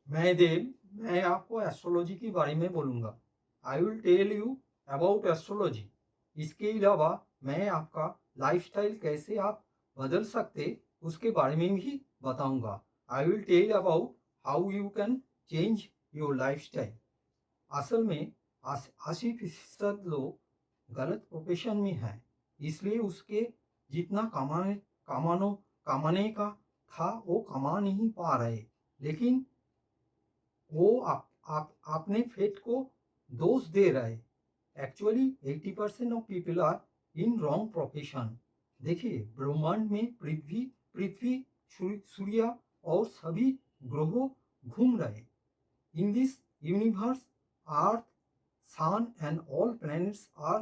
मैं देव, मैं आपको एस्ट्रोलॉजी के बारे में बोलूँगा। I will tell you about astrology. इसके अलावा मैं आपका लाइफस्टाइल कैसे आप बदल सकते उसके बारे में भी बताऊँगा। I will tell about how you can change your lifestyle. असल में 80% लोग गलत प्रोफेशन में हैं, इसलिए उसके जितना कमाने का था वो कमा नहीं पा रहे। लेकिन वो आपने फेट को दोष दे रहे। Actually 80% of people are in wrong profession. देखिए, ब्रह्मांड में पृथ्वी पृथ्वी सूर्य और सभी ग्रहों घूम रहे। In this universe, earth, sun and all planets are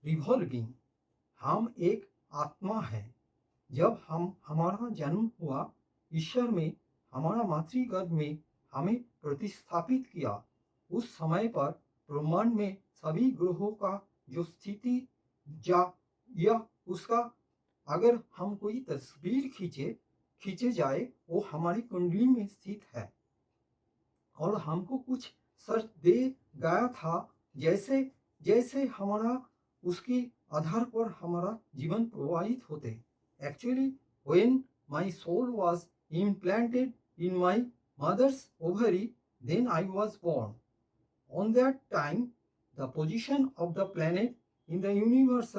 revolving. हम एक आत्मा है। जब हमारा जन्म हुआ, ईश्वर में हमारा मातृगर्भ में हमें प्रतिस्थापित किया। उस समय पर ब्रह्मांड में सभी ग्रहों का जो स्थिति जा या उसका अगर हम कोई तस्वीर खींचे जाए वो हमारी कुंडली में स्थित है और हमको कुछ सर्च दे गया था। जैसे जैसे हमारा उसके आधार पर हमारा जीवन प्रवाहित होते। Actually when my soul was implanted in my mother's ovary, then I was born. On that time, the position of the planet in the universe,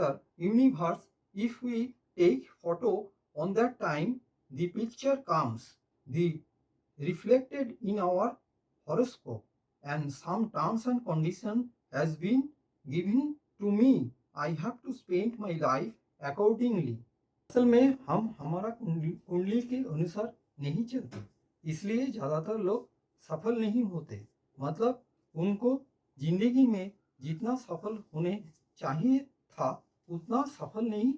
if we take photo on that time, the picture comes, the reflected in our horoscope, and some terms and condition has been given to me. I have to spend my life accordingly. असल में हम हमारा कुंडली के अनुसार नहीं चलते, इसलिए ज़्यादातर लोग सफल नहीं होते। मतलब उनको जिंदगी में जितना सफल होने चाहिए था उतना सफल नहीं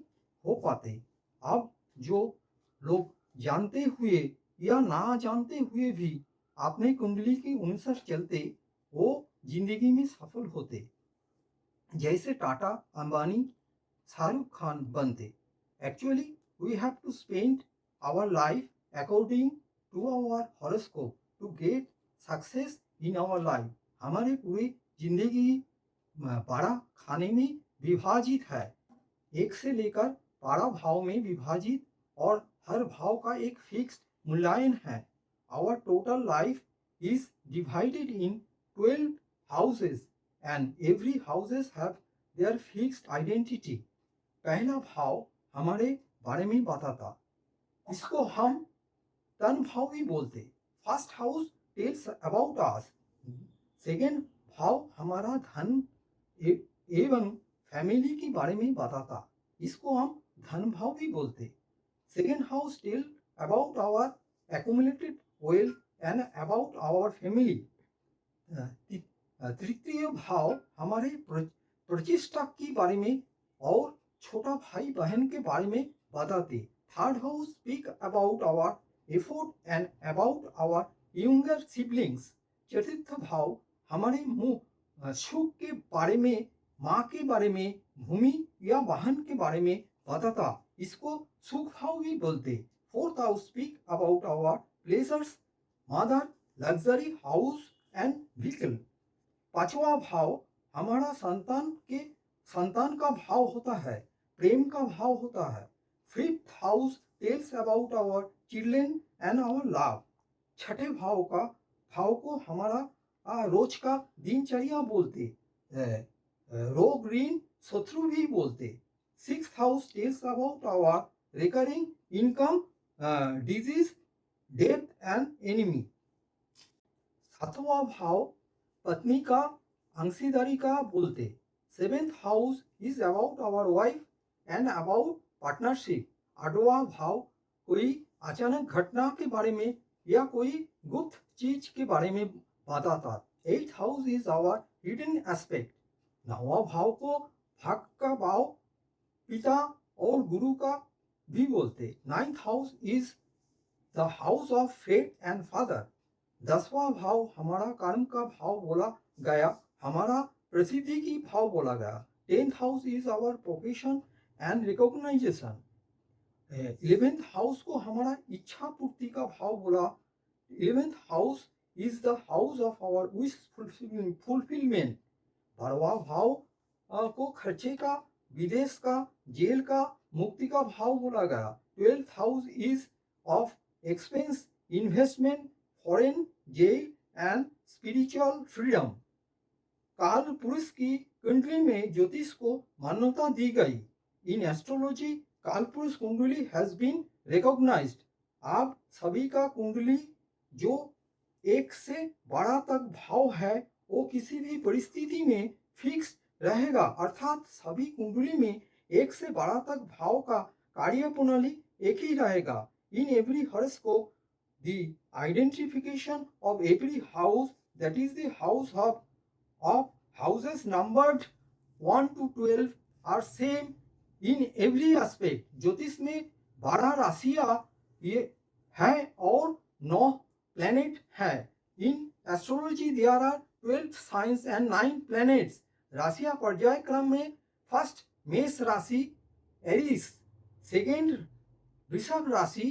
हो पाते। अब जो लोग जानते हुए या ना जानते हुए भी अपने कुंडली के अनुसार चलते, वो जिंदगी में सफल होते। जैसे टाटा, अंबानी, शाहरुख खान बनते। Actually we have to spend our life according to our horoscope to get success in our life. हमारे पूरी जिंदगी बारह खाने में विभाजित है, एक से लेकर 12 भाव में विभाजित, और हर भाव का एक फिक्स्ड मूल्यांकन है। Our total life is divided in 12 houses and every houses have their fixed identity. पहला भाव हमारे बारे में बताता, इसको हम तन भाव भी बोलते। First house tells about us. Second भाव हमारा धन एवं फैमिली के बारे में बताता, इसको हम धन भाव भी बोलते। Second house tell about our accumulated wealth and about our family. तृतीय भाव हमारे प्रतिष्ठा के बारे में और छोटा भाई बहन के बारे में बताते। Third house speak about our effort and about our younger siblings. चतुर्थ भाव हमारे मुंह सुख के बारे में, माँ के बारे में, भूमि या वाहन के बारे में बताता, इसको सुख भाव भी बोलते। Fourth house speak about our pleasures, mother, luxury house and vehicle. पांचवा भाव हमारा संतान का भाव होता है, प्रेम का भाव होता है। Fifth house tells about our children and our love. छठे भाव को हमारा रोज का दिनचर्या बोलते, रोग ऋण शत्रु भी बोलते। Six house tells about our recurring income, disease, death and enemy. सातवां भाव पत्नी का अंशीदारी का बोलते। Seventh house is about our wife and about partnership. आठवां भाव कोई अचानक घटना के बारे में या कोई गुप्त चीज के बारे में बताता। Eight house is our hidden aspect. नौवां भाव को भाग का भाव, पिता और गुरु का भी बोलते। Ninth house is the house of fate and father. 10वां भाव हमारा कर्म का भाव बोला गया, हमारा प्रसिद्धि की भाव बोला गया। 10th house is our profession and recognisation. 11th house को हमारा इच्छा पूर्ति का भाव बोला। 11th house is the house of our wish fulfillment. भरवा भाव को खर्चे का, विदेश का, जेल का, मुक्ति का भाव बोला गया. 12th house is of expense, investment, foreign, jail and spiritual freedom. काल पुरुष की कुंडली में ज्योतिष को मान्यता दी गई. इन एस्ट्रोलॉजी काल पुरुष कुंडली हैज बीन रिकॉग्नाइज्ड. आप सभी का कुंडली जो 1 से 12 तक भाव है वो किसी भी परिस्थिति में फिक्स रहेगा. अर्थात सभी कुंडली में 1 से 12 तक भाव का कार्य प्रणाली एक ही रहेगा. In every horoscope the identification of every house, that is the house of houses numbered 1 to 12 are same in every aspect. ज्योतिष में 12 राशियां ये है और 9 प्लैनेट है. In astrology there are 12 signs and 9 planets. राशियां पर्याय क्रम में फर्स्ट मेष राशि एरिस, सेकेंड वृषभ राशि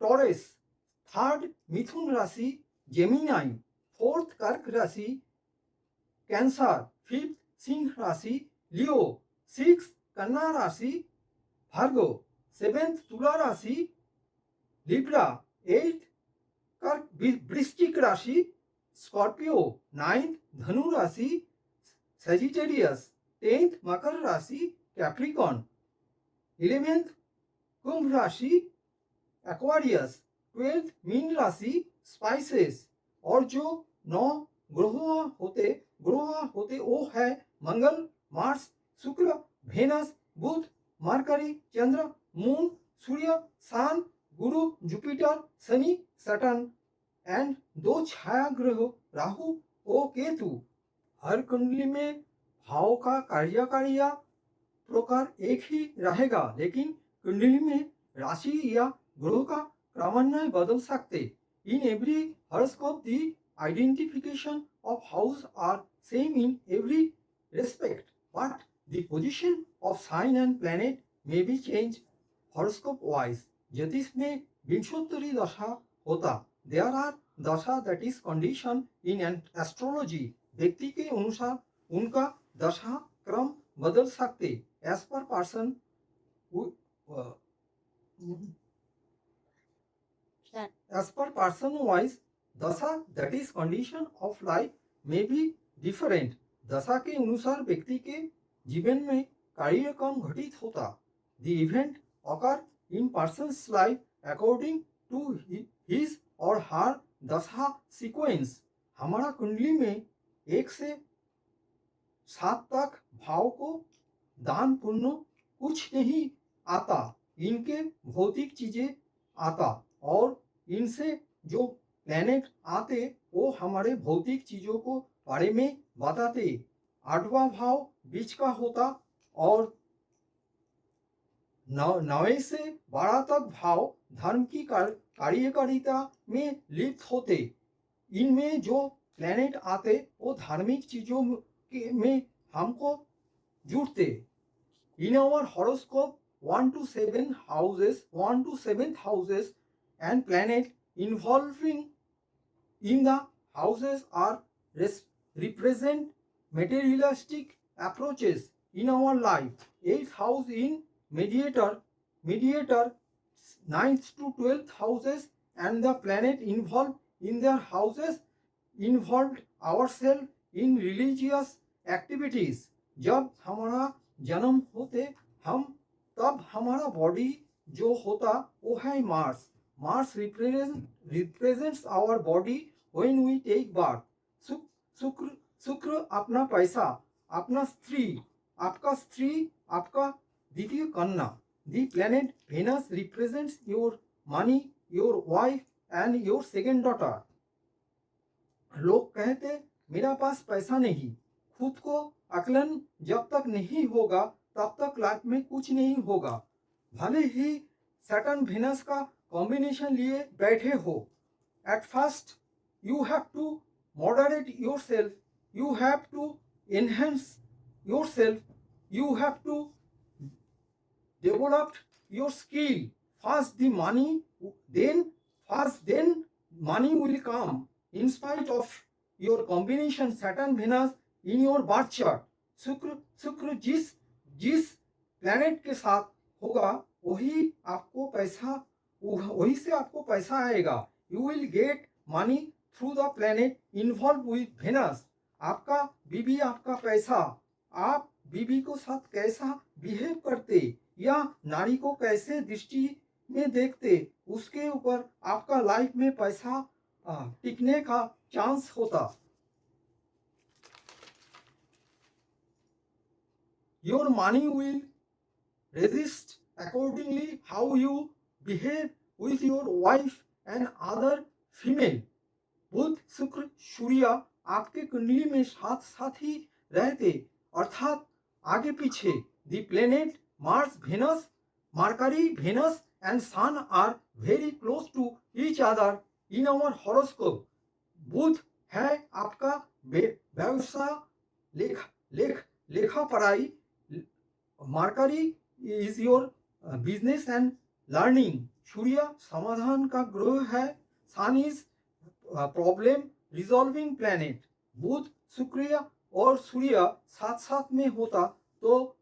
टॉरस, थर्ड मिथुन राशि जेमिनाई, फोर्थ कर्क राशि कैंसर, फिफ्थ सिंह राशि लियो, सिक्स कन्या राशि भार्गो, सेवेंथ तुला राशि लिब्रा, एट्थ कर्क वृश्चिक राशि स्कॉर्पियो, नाइन्थ धनु राशि सेजिटेरियस, 10th मकर राशि कैप्रिकॉन, 11th कुंभ राशि एक्वारियस, 12th मीन राशि स्पाइसेस. और जो 9 ग्रह होते वो है मंगल, मार्स, शुक्र, Venus, Budh, mercury, Chandra, moon, Surya, sun, Guru, Jupiter, Shani, Saturn and 2 छाया ग्रह राहु और केतु. हर कुंडली में भाव का कार्यकारिया प्रकार एक ही रहेगा, लेकिन कुंडली में राशि या ग्रह का क्रमान्वय बदल सकते. In every horoscope the identification of house are same in every respect, but the position of sign and planet may be changed horoscope wise. ज्योतिष में विंशोत्तरी दशा होता. There are दशा that is condition in an astrology. व्यक्ति के अनुसार उनका दशा क्रम बदल सकते. As per person wise दशा that is condition of life may be different. दशा के अनुसार व्यक्ति के जीवन में कार्यक्रम घटित होता. The event occur in person's life according to his or her दशा sequence. हमारा कुंडली में 1 से 7 तक भाव को दान पुण्य कुछ नहीं आता. इनके भौतिक चीजें आता और इनसे जो प्लैनेट आते वो हमारे भौतिक चीजों को बारे में बताते. 8वां भाव बीच का होता और 9 से 12 तक भाव धर्म की कार्यकारिता में लिप्त होते. इनमें जो प्लैनेट आते वो धार्मिक चीजों में हमको जुड़ते. In our horoscope 1 to 7th houses and planet involving in the houses are represent materialistic approaches in our life. 8th house in mediator, 9th to 12th houses and the planet involved in their houses involved ourselves in religious activities. जब हमारा जन्म होते हम तब हमारा body जो होता वो है Mars. Mars represents our body when we take birth. शुक्र अपना पैसा, अपना स्त्री, आपका द्वितीय कन्या. The planet Venus represents your money, your wife and your second daughter. लोग कहते मेरा पास पैसा नहीं. खुद को आकलन जब तक नहीं होगा तब तक लाइफ में कुछ नहीं होगा. भले ही सैटर्न वेनस का कॉम्बिनेशन लिए बैठे हो. At first you have to moderate yourself, you have to enhance yourself, you have to develop your skill. First the money, then money will come in spite of your combination Saturn Venus in your birth chart. शुक्र जिस जिस planet के साथ होगा वही आपको पैसा, वही से आपको पैसा आएगा. You will get money through the planet involve with Venus. आपका बीबी आपका पैसा, आप बीबी को साथ कैसा बिहेव करते या नारी को कैसे दृष्टि में देखते, उसके ऊपर आपका लाइफ में पैसा टिकने का चांस होता. Your money will resist accordingly how you behave with your wife and other female. Budh Shukra सूर्य आपके कुंडली में साथ साथ ही रहते, अर्थात आगे पीछे. The planet Mars, Venus, Mercury, Venus and Sun are very close to each other in our horoscope. बुध है आपका व्यवसाय, लेखा पढ़ाई. Mercury is your business and learning. सूर्य समाधान का ग्रह है. Sun is problem resolving planet. बुध शुक्र और सूर्य साथ साथ में होता तो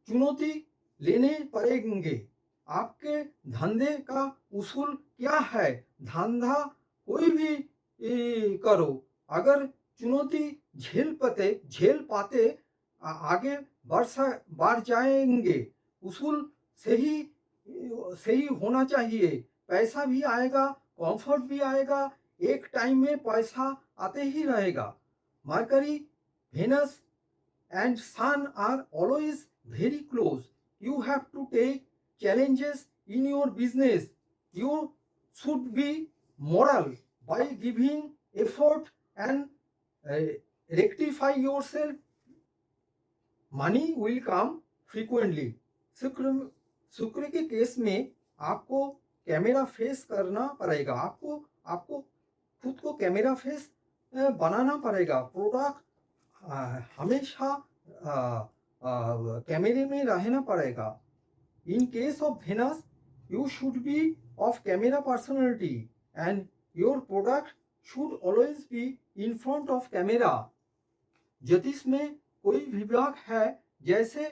चुनौती लेने पड़ेंगे. आपके धंधे का उसूल क्या है? धंधा कोई भी करो, अगर चुनौती झेल पाते आगे बढ़ जाएंगे. उसूल सही होना चाहिए. पैसा भी आएगा, कंफर्ट भी आएगा, एक टाइम में पैसा आते ही रहेगा. Mercury, Venus and sun are always very close. You have to take challenges in your business. You should be moral by giving effort and rectify yourself. Money will come frequently. शुक्र के case में आपको camera face करना पड़ेगा. आपको खुद को camera face बनाना पड़ेगा. प्रोडक्ट हमेशा कैमरे में रहना पड़ेगा. In case of Venus you should be of camera personality and your product should always be in front of camera. ज्योतिष में कोई विभाग है जैसे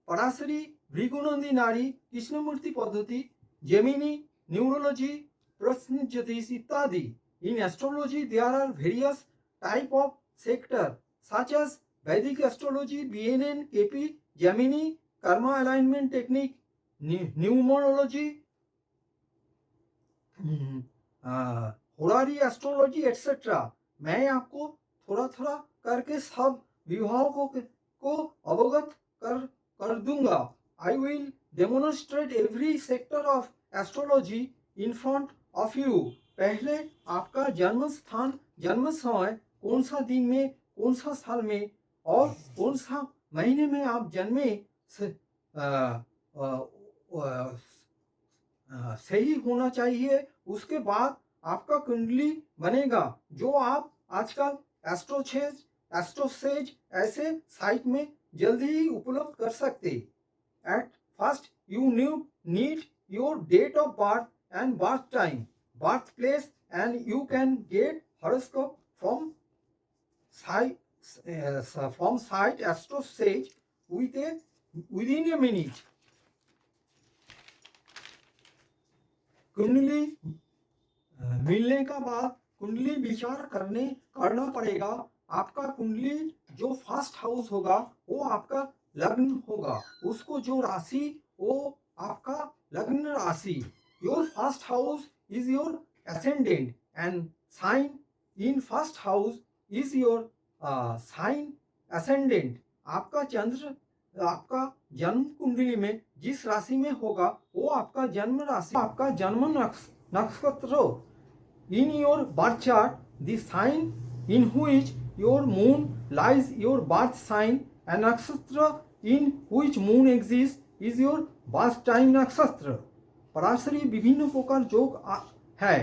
पराशरी, भृगुनंदी नारी, कृष्णमूर्ति पद्धति, जेमिनी, न्यूरोलॉजी, प्रश्न ज्योतिष इत्यादि. In astrology there are various type of sector such as Vedic astrology, BNN, KP, Gemini, karma alignment technique, numerology, horary astrology, etc. मैं आपको थोड़ा थोड़ा करके सब विभागों को अवगत कर दूंगा. I will demonstrate every sector of astrology in front of you. पहले आपका जन्म स्थान, जन्म समय, कौन सा दिन में, कौन सा साल में और कौन सा महीने में आप जन्मे सही होना चाहिए. उसके बाद आपका कुंडली बनेगा जो आप आजकल एस्ट्रोसेज ऐसे साइट में जल्दी ही उपलब्ध कर सकते. At first you need your date of birth and birth time, birth place and you can get horoscope from site AstroSage within a minute. कुंडली मिलने का बाद कुंडली विचार करना पड़ेगा. आपका कुंडली जो फर्स्ट हाउस होगा वो आपका लग्न होगा, उसको जो राशि वो आपका लग्न राशि. Your first house is your ascendant and sign in first house is your sign ascendant. आपका चंद्र आपका जन्म कुंडली में जिस राशि में होगा वो आपका जन्म राशि, आपका जन्म नक्षत्र. In your birth chart, the sign in which your moon lies, your birth sign, and nakshatra in which moon exists is your birth time nakshatra. Parashari विभिन्न प्रकार योग है,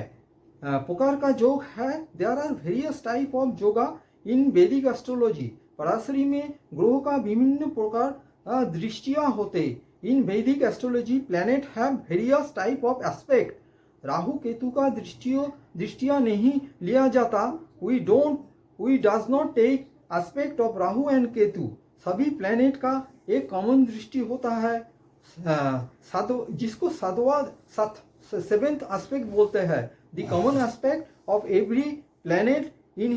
प्रकार का योग है. There are various type of yoga in वैदिक astrology. Parashari में ग्रहों का विभिन्न प्रकार दृष्टियां होते. इन वैदिक astrology planet have various type of aspect. Rahu Ketu का दृष्टिया नहीं लिया जाता। We does not take aspect of Rahu and Ketu. सभी प्लेनेट का एक कॉमन दृष्टि होता है, जिसको सेवेंथ एस्पेक्ट बोलते हैं। The common aspect of every planet in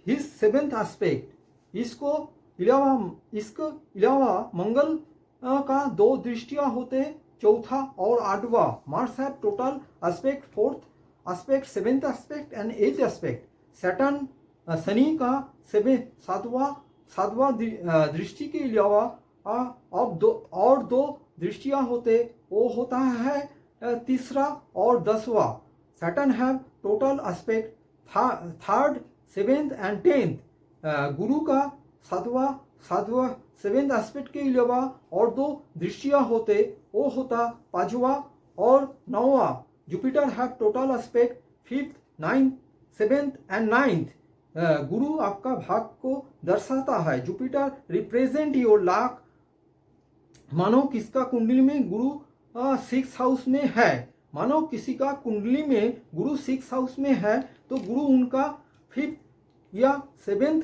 his seventh aspect. इसके अलावा मंगल का 2 दृष्टियां होते, चौथा और 8वां। Mars have total aspect, 4th aspect, 7th aspect and 8th aspect. Saturn शनि का 7वां दृष्टि के अलावा अब 2 दृष्टियां होते, वो होता है 3रा और 10वां। Saturn have total aspect 3rd, 7th and 10th। गुरु का 7वें एस्पेक्ट के अलावा और 2 दृष्टियां होते, वो होता 5वां और 9वां। Jupiter have total aspect 5th, 9th, 7th and 9th। गुरु आपका भाग को दर्शाता है। Jupiter represent your luck. मानो किसका कुंडली में गुरु 6th हाउस में है, मानो किसी का कुंडली में गुरु 6th हाउस में है, तो गुरु उनका 5th या 7th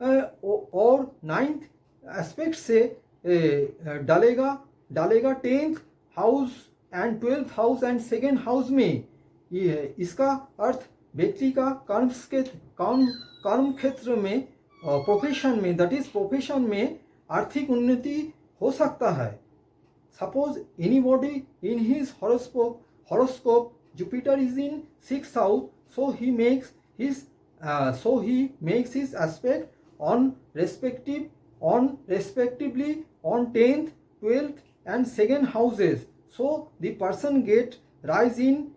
और 9th एस्पेक्ट से डालेगा 10th house and 12th house and 2nd house में। इसका अर्थ व्यक्ति का कर्म क्षेत्र में, प्रोफेशन में, दैट इज प्रोफेशन में आर्थिक उन्नति हो सकता है। Suppose anybody in his horoscope Jupiter is in 6th house, so he makes his aspect on respectively on 10th, 12th and 2nd houses. So the person get rise in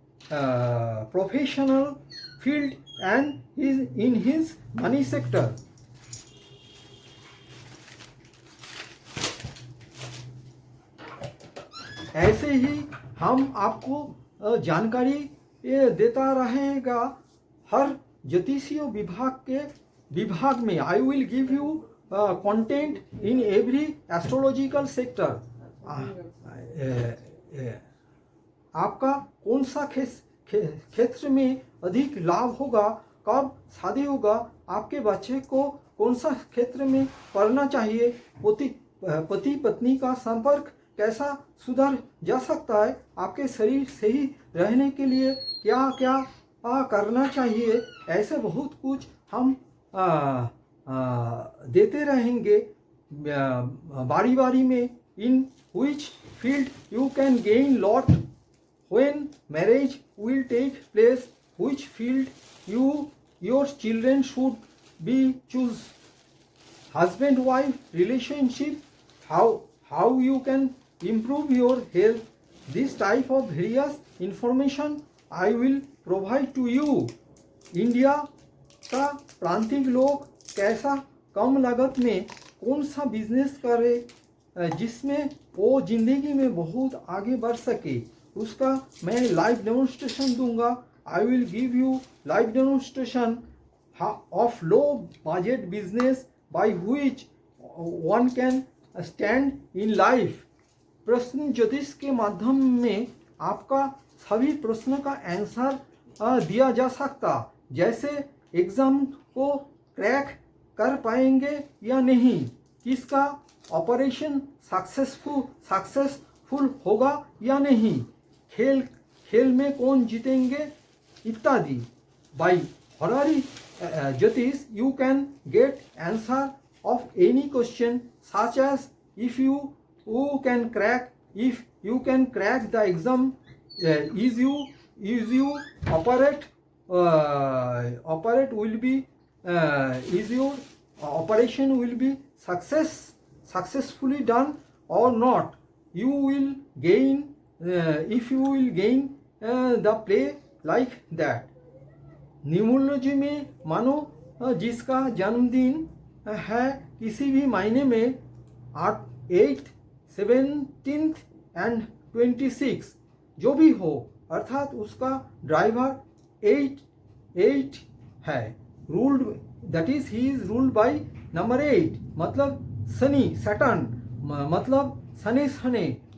professional field and is in his money sector. ऐसे ही हम आपको जानकारी देता रहेगा हर ज्योतिषीय विभाग में। I will give you content in every astrological sector. आपका कौन सा क्षेत्र में अधिक लाभ होगा, कब शादी होगा, आपके बच्चे को कौन सा क्षेत्र में पढ़ना चाहिए, पति पत्नी का संपर्क कैसा सुधर जा सकता है, आपके शरीर सही रहने के लिए क्या क्या करना चाहिए, ऐसे बहुत कुछ हम देते रहेंगे बारी बारी में। इन which field you can gain lot when marriage will take place, which field your children should be choose, husband wife relationship, how you can improve your health. This type of various information I will provide to you. India का प्रांतिक लोग कैसा कम लागत में कौन सा business करे जिसमें वो जिंदगी में बहुत आगे बढ़ सके, उसका मैं लाइव डेमोन्स्ट्रेशन दूंगा। I will give you live demonstration of low budget business by which one can stand in life. प्रश्न ज्योतिष के माध्यम में आपका सभी प्रश्न का आंसर दिया जा सकता, जैसे एग्जाम को क्रैक कर पाएंगे या नहीं, किसका ऑपरेशन सक्सेसफुल होगा या नहीं, खेल में कौन जीतेंगे इत्यादि। बाय हॉररी ज्योतिष you can get answer of any question such as if you can crack the exam, is you operate will be is your operation will be successfully done or not. You will gain if you will gain the play like that. Numerology में मानो जिसका जन्मदिन है किसी भी महीने में 8th, 17th and 26 जो भी हो, अर्थात उसका ड्राइवर 8 है, ruled that is he is ruled by number 8, मतलब शनि सैटर्न, मतलब शनि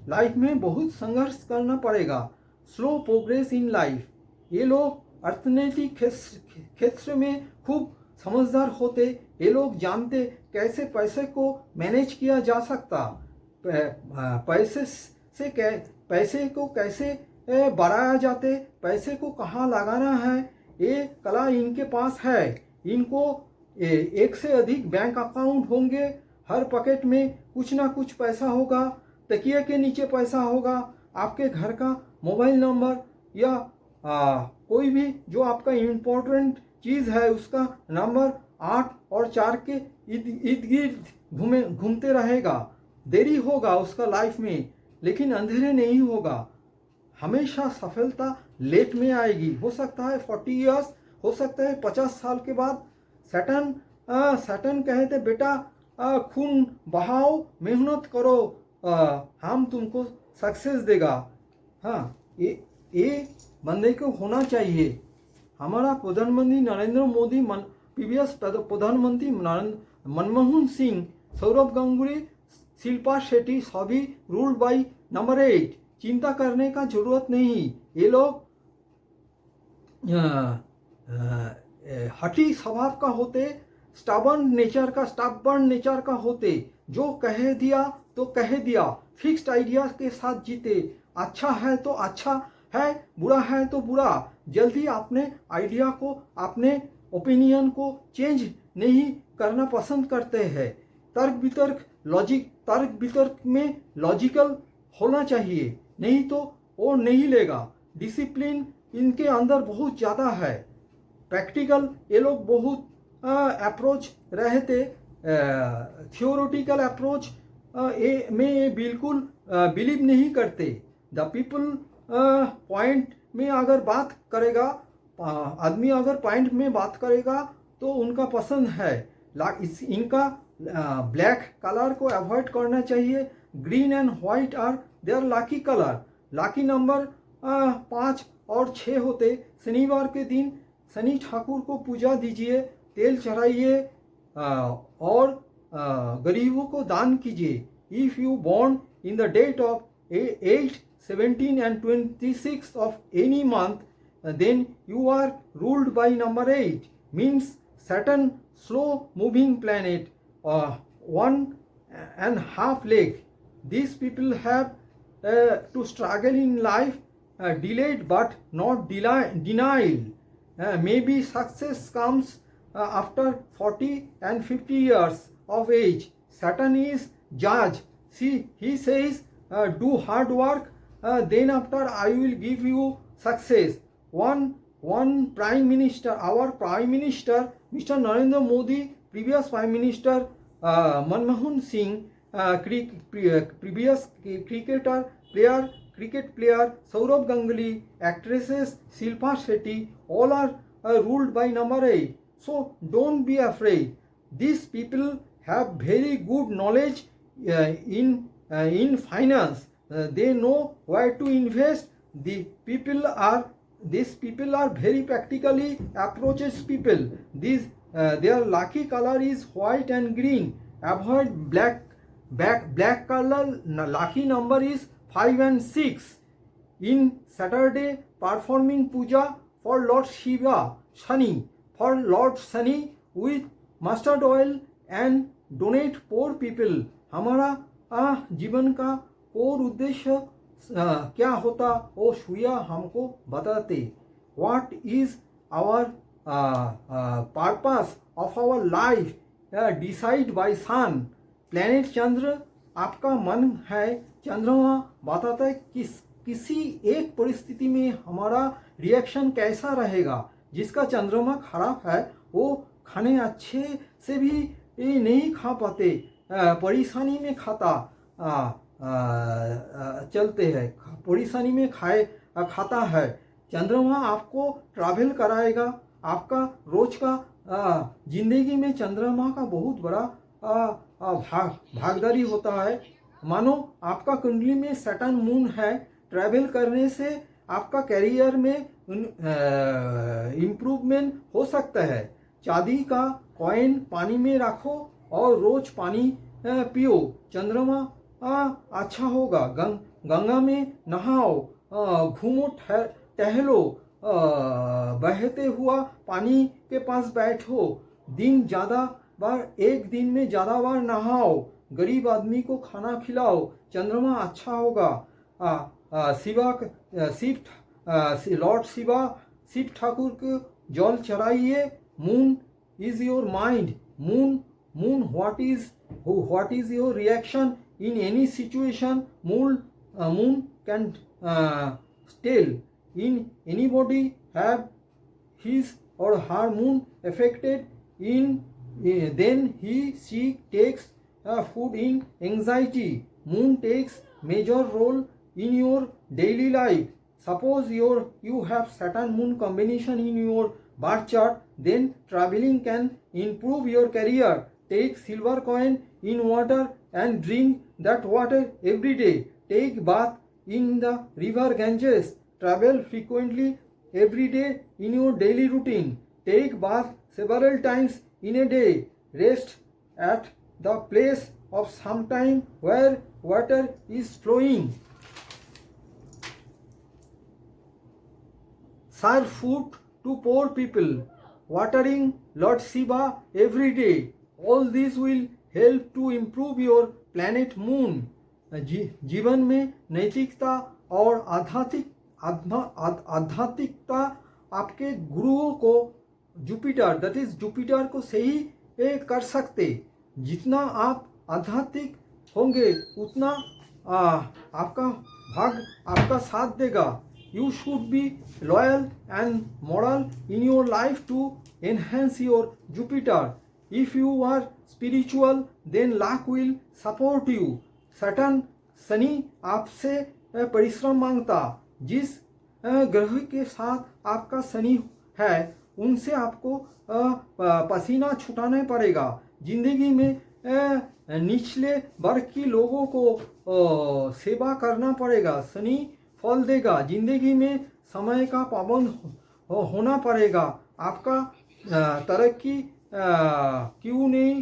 लाइफ में बहुत संघर्ष करना पड़ेगा। Slow progress in life. ये लोग अर्थनीतिक क्षेत्र में खूब समझदार होते। ये लोग जानते कैसे पैसे को मैनेज किया जा सकता, पैसे को कैसे बढ़ाया जाते, पैसे को कहाँ लगाना है, ये कला इनके पास है। इनको एक से अधिक बैंक अकाउंट होंगे, हर पॉकेट में कुछ ना कुछ पैसा होगा, तकिए के नीचे पैसा होगा, आपके घर का मोबाइल नंबर या कोई भी जो आपका इम्पोर्टेंट चीज़ है उसका नंबर 8 और 4 के इर्द गिर्द घूमते रहेगा। देरी होगा उसका लाइफ में, लेकिन अंधेरे नहीं होगा। हमेशा सफलता लेट में आएगी। हो सकता है 40 इयर्स, हो सकता है 50 साल के बाद। सैटर्न कहे थे बेटा खून बहाओ, मेहनत करो, हम तुमको सक्सेस देगा। हाँ, ये बंदे को होना चाहिए। हमारा प्रधानमंत्री नरेंद्र मोदी, प्रीवियस प्रधानमंत्री मनमोहन सिंह, सौरभ गांगुली, शिल्पा शेट्टी सभी रूल्ड बाई नंबर 8। चिंता करने का जरूरत नहीं। ये लोग हठी स्वभाव का होते, स्टबर्न नेचर का होते। जो कह दिया तो कह दिया, फिक्स्ड आइडिया के साथ जीते। अच्छा है तो अच्छा है, बुरा है तो बुरा। जल्दी अपने आइडिया को, अपने ओपिनियन को चेंज नहीं करना पसंद करते हैं। तर्क वितर्क में लॉजिकल होना चाहिए, नहीं तो वो नहीं लेगा। डिसिप्लिन इनके अंदर बहुत ज़्यादा है। प्रैक्टिकल ये लोग बहुत अप्रोच रहते, थियोरेटिकल अप्रोच में बिल्कुल बिलीव नहीं करते। द पीपल पॉइंट में अगर बात करेगा, आदमी अगर पॉइंट में बात करेगा तो उनका पसंद है। इनका ब्लैक कलर को अवॉइड करना चाहिए। Green and white are their lucky colour. Lucky number 5 और 6 होते। शनिवार के दिन शनि ठाकुर को पूजा दीजिए, तेल चढ़ाइए और गरीबों को दान कीजिए। If you born in the date of 8, 17 and 26 of any month, then you are ruled by number 8, means Saturn, slow moving planet, 1.5 leg. These people have to struggle in life, delayed but not denial. Maybe success comes after 40 and 50 years of age. Saturn is judge. See, he says, do hard work, then after I will give you success. One Prime Minister, our Prime Minister, Mr. Narendra Modi, previous Prime Minister Manmohan Singh, previous cricket player Saurabh Ganguly, actresses Shilpa Shetty, all are ruled by number 8. So don't be afraid. These people have very good knowledge in finance. They know where to invest. These people are very practically approaches people. Their lucky color is white and green. Avoid black color. Lucky number is 5 and 6. In Saturday, performing puja for Lord Shiva, Shani, for Lord Shani with mustard oil and donate poor people. हमारा जीवन का core उद्देश्य क्या होता वो सूर्य हमको बताते। What is our purpose of our life decide by sun. Planet चंद्र आपका मन है, चंद्रमा बताता है किसी एक परिस्थिति में हमारा रिएक्शन कैसा रहेगा। जिसका चंद्रमा खराब है वो खाने अच्छे से भी नहीं खा पाते, परेशानी में चलते हैं, परेशानी में खाता है। चंद्रमा आपको ट्रैवल कराएगा। आपका रोज का जिंदगी में चंद्रमा का बहुत बड़ा भागीदारी होता है। मानो आपका कुंडली में सैटर्न मून है, ट्रैवल करने से आपका करियर में इम्प्रूवमेंट हो सकता है। चांदी का कॉइन पानी में रखो और रोज पानी पियो, चंद्रमा अच्छा होगा। गंगा में नहाओ घूमो, टहलो, बहते हुआ पानी के पास बैठो, दिन ज़्यादा बार, एक दिन में ज़्यादा बार नहाओ, गरीब आदमी को खाना खिलाओ, चंद्रमा अच्छा होगा, लॉर्ड शिव ठाकुर को जल चढ़ाइए, moon is your mind, moon what is your reaction in any situation, moon can tell. In anybody have his or her moon affected, in then she takes food in anxiety. Moon takes major role in your daily life. Suppose you have Saturn moon combination in your birth chart, then traveling can improve your career. Take silver coin in water and drink that water every day. Take bath in the river Ganges. Travel frequently every day in your daily routine. Take bath several times in a day. Rest at the place of some time where water is flowing. Serve food to poor people. Watering Lord Shiva every day. All this will help to improve your planet moon. जीवन में नैतिकता और आध्यात्मिकता आपके गुरुओं को Jupiter, that is Jupiter को सही कर सकते। जितना आप आध्यात्मिक होंगे उतना आपका भाग आपका साथ देगा। You should be loyal and moral in your life to enhance your Jupiter. If you are spiritual, then luck will support you. Saturn, Shani आपसे परिश्रम मांगता। जिस ग्रह के साथ आपका शनि है उनसे आपको पसीना छुटाना पड़ेगा। जिंदगी में निचले वर्ग के लोगों को सेवा करना पड़ेगा। शनि फल देगा। जिंदगी में समय का पाबंद होना पड़ेगा। आपका तरक्की क्यों नहीं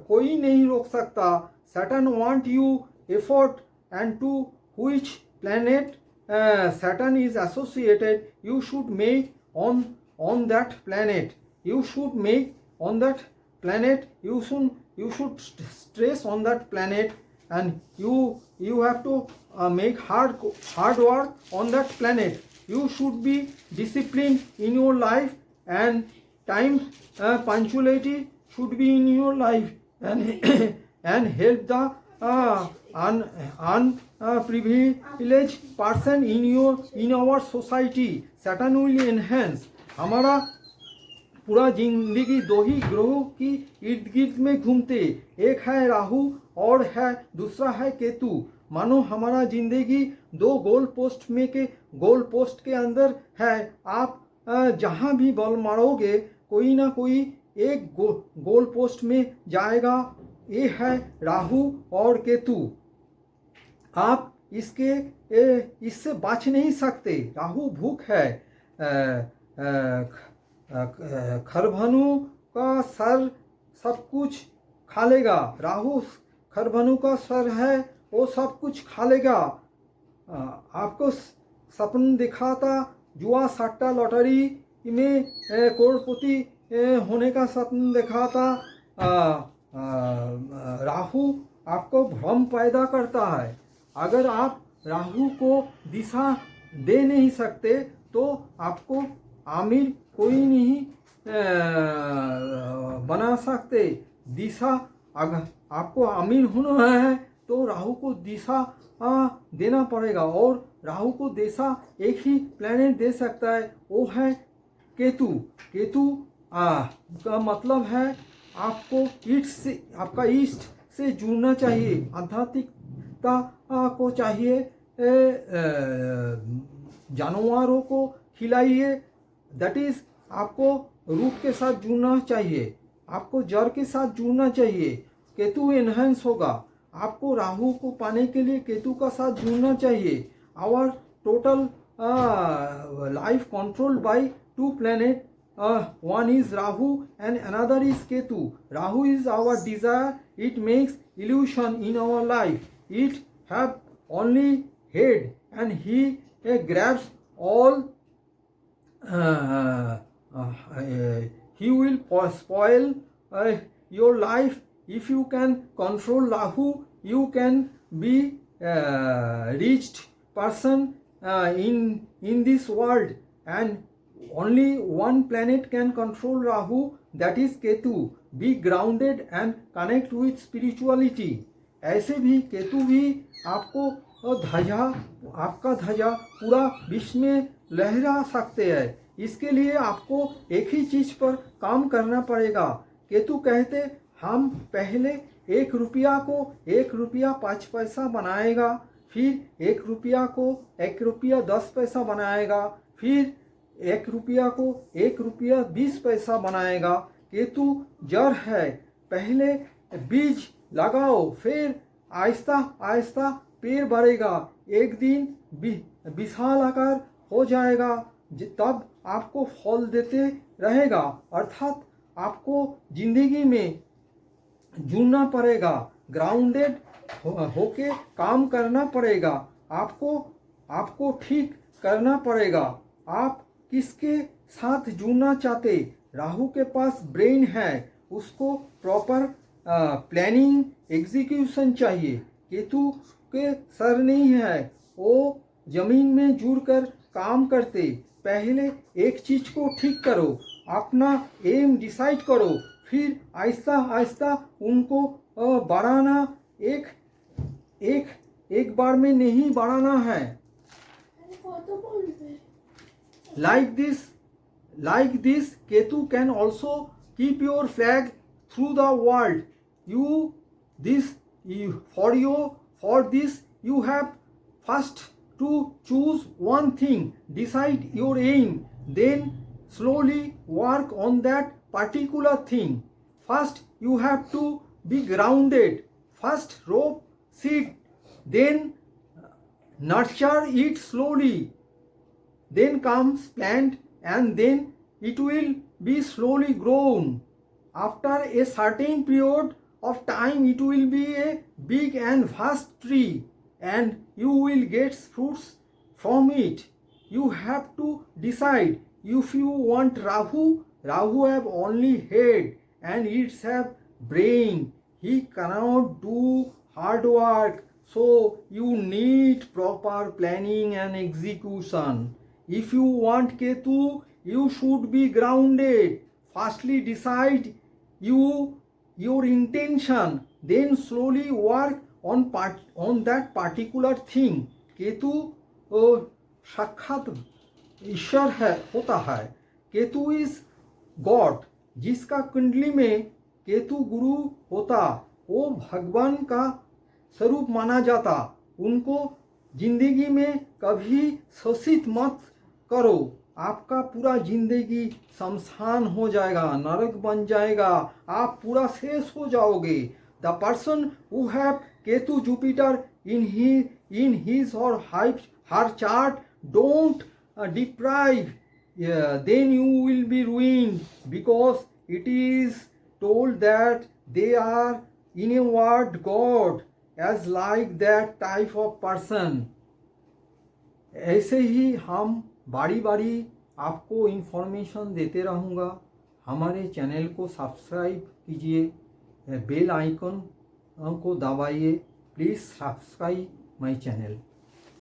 कोई नहीं रोक सकता। Saturn want you effort, and to which planet Saturn is associated, you should make on that planet. You should make on that planet. You should stress on that planet, and you have to make hard work on that planet. You should be disciplined in your life, and time punctuality should be in your life, and help the unprivileged person in our society. Saturn will enhance. हमारा पूरा जिंदगी दो ही ग्रहों की इर्द गिर्द में घूमते, एक है राहु और है दूसरा है केतु। मानो हमारा जिंदगी दो गोल पोस्ट के अंदर है। आप जहाँ भी बॉल मारोगे कोई ना कोई एक गोल पोस्ट में जाएगा। ये है राहु और केतु। आप इससे बच नहीं सकते। राहु भूख है। खरभनु का सर सब कुछ खा लेगा। राहु खरभनु का सर है वो सब कुछ खा लेगा। आपको सपन दिखाता, जुआ सट्टा लॉटरी में करोड़पति होने का सपन दिखाता। राहु आपको भ्रम पैदा करता है। अगर आप राहु को दिशा दे नहीं सकते तो आपको आमिर कोई नहीं बना सकते। दिशा अगर आपको आमिर होना है तो राहु को दिशा देना पड़ेगा, और राहु को दिशा एक ही प्लेनेट दे सकता है, वो है केतु। केतु का मतलब है आपको आपका ईस्ट से जुड़ना चाहिए, आध्यात्मिकता को चाहिए। जानवरों को खिलाइए, दैट इज आपको रूट के साथ जुड़ना चाहिए, आपको जड़ के साथ जुड़ना चाहिए। केतु एनहेंस होगा। आपको राहु को पाने के लिए केतु का साथ जुड़ना चाहिए। Our total life controlled by two planet, one is Rahu and another is Ketu. Rahu is our desire. It makes illusion in our life. It have only head and he grabs all. uh, he will spoil your life. If you can control Rahu, you can be reached person in this world, and only one planet can control Rahu, that is Ketu. Be grounded and connect with spirituality. ऐसे भी केतु भी आपको ध्वजा, आपका ध्वजा पूरा विश्व में लहरा सकते हैं। इसके लिए आपको एक ही चीज पर काम करना पड़ेगा। केतु कहते हम पहले 1 रुपया को 1 रुपया 5 पैसा बनाएगा, फिर 1 रुपया को 1 रुपया 10 पैसा बनाएगा, फिर 1 रुपया को 1 रुपया 20 पैसा बनाएगा। केतु जड़ है, पहले बीज लगाओ, फिर आहिस्ता आहिस्ता पेड़ बढ़ेगा, एक दिन विशाल आकार हो जाएगा, तब आपको फल देते रहेगा। अर्थात आपको जिंदगी में जुड़ना पड़ेगा, ग्राउंडेड होके काम करना पड़ेगा, आपको ठीक करना पड़ेगा। आप किसके साथ जुड़ना चाहते? राहु के पास ब्रेन है, उसको प्रॉपर प्लानिंग एग्जीक्यूशन चाहिए। केतु के सर नहीं है, वो जमीन में जुड़कर काम करते। पहले एक चीज को ठीक करो, अपना एम डिसाइड करो, फिर आहिस्ता आहिस्ता उनको बढ़ाना। एक बार में नहीं बढ़ाना है। Like this, Ketu can also keep your flag through the world. For this you have first to choose one thing, decide your aim, then slowly work on that particular thing. First you have to be grounded. First rope seed, then nurture it slowly. Then comes plant, and then it will be slowly grown. After a certain period of time, it will be a big and vast tree, and you will get fruits from it. You have to decide if you want Rahu. Rahu have only head and it have brain. He cannot do hard work, so you need proper planning and execution. If you want Ketu, you should be grounded. Firstly decide your intention, then slowly work on that particular thing. Ketu साक्षात ईश्वर है, होता है। Ketu is God. जिसका कुंडली में केतु गुरु होता, वो भगवान का स्वरूप माना जाता। उनको जिंदगी में कभी शोषित मत करो, आपका पूरा जिंदगी शमशान हो जाएगा, नरक बन जाएगा, आप पूरा शेष हो जाओगे। The person who have Ketu Jupiter in his or her chart don't deprive, then you will be ruined, because it is told that they are in a word God as like that type of person. ऐसे ही हम बारी बारी आपको information देते रहूँगा। हमारे channel को subscribe कीजिए, बेल आइकन को दबाइए। Please subscribe my channel.